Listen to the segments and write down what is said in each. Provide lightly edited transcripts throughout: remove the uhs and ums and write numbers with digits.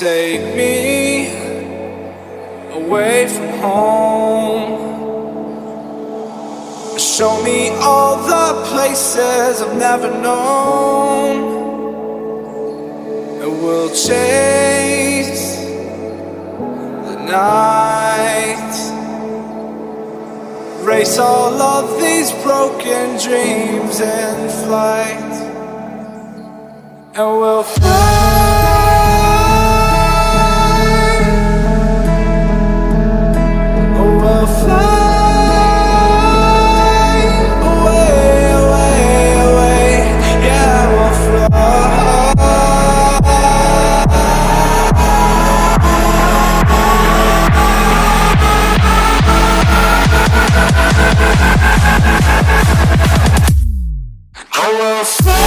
Take me away from home. Show me all the places I've never known. And we'll chase the night, race all of these broken dreams in flight. And we'll fly. We'll fly away, away, away. Yeah, we'll fly. I will fly.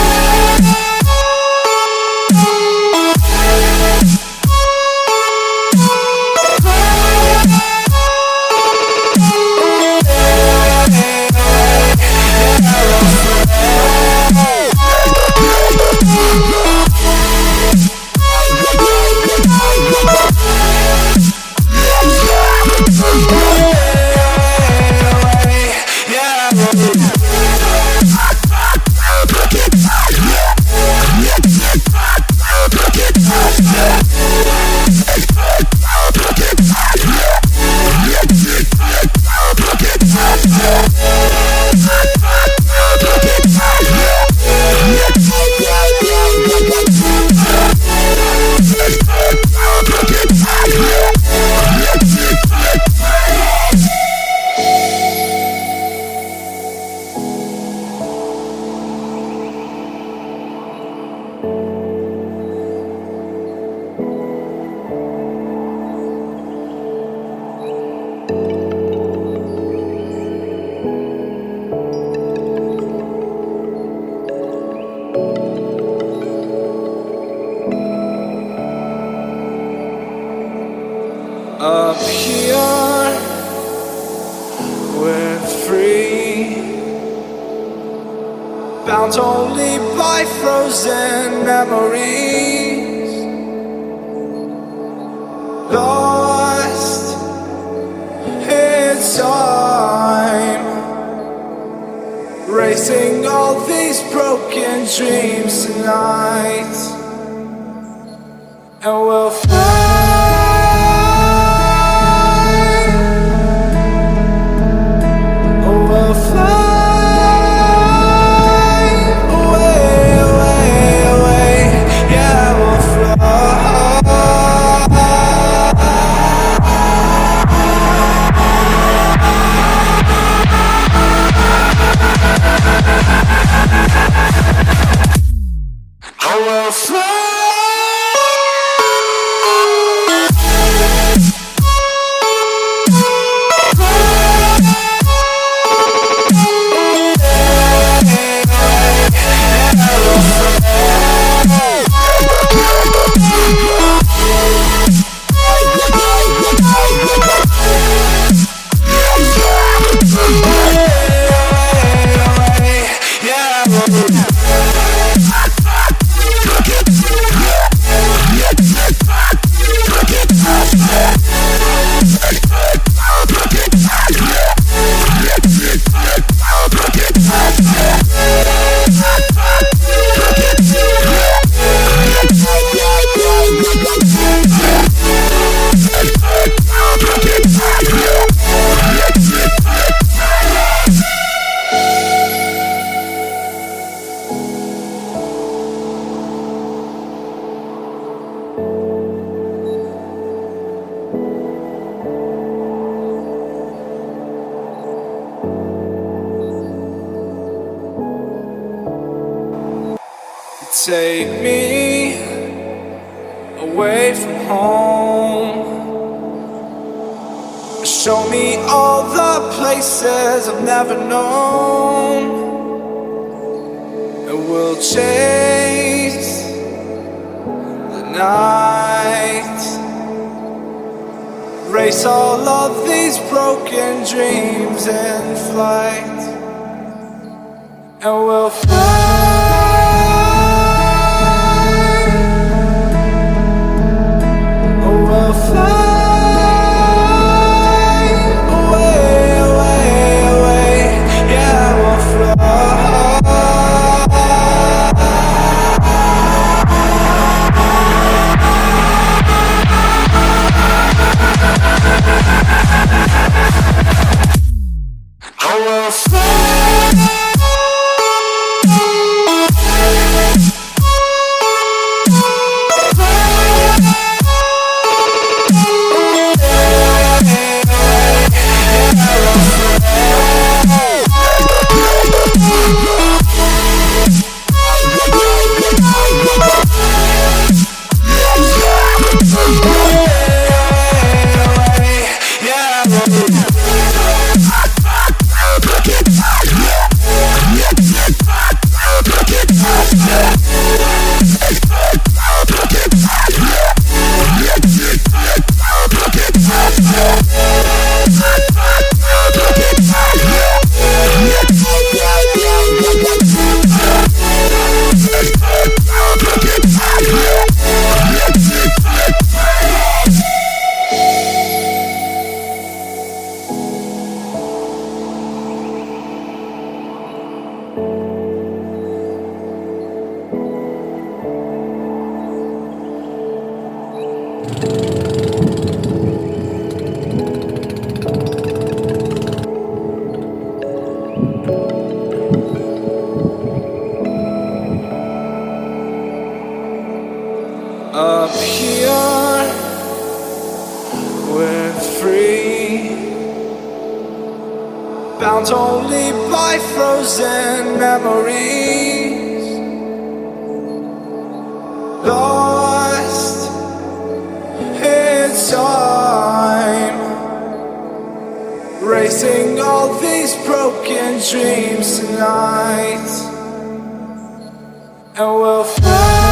Up here, we're free, bound only by frozen memories, lost in time, racing all these broken dreams tonight. And we'll fly. We'll fly away, away, away. Yeah, we'll fly. I will fly. Take me away from home. Show me all the places I've never known. And we'll chase the night, race all of these broken dreams in flight. And we'll fly. bound only by frozen memories, lost in time, racing all these broken dreams tonight, and we'll fly.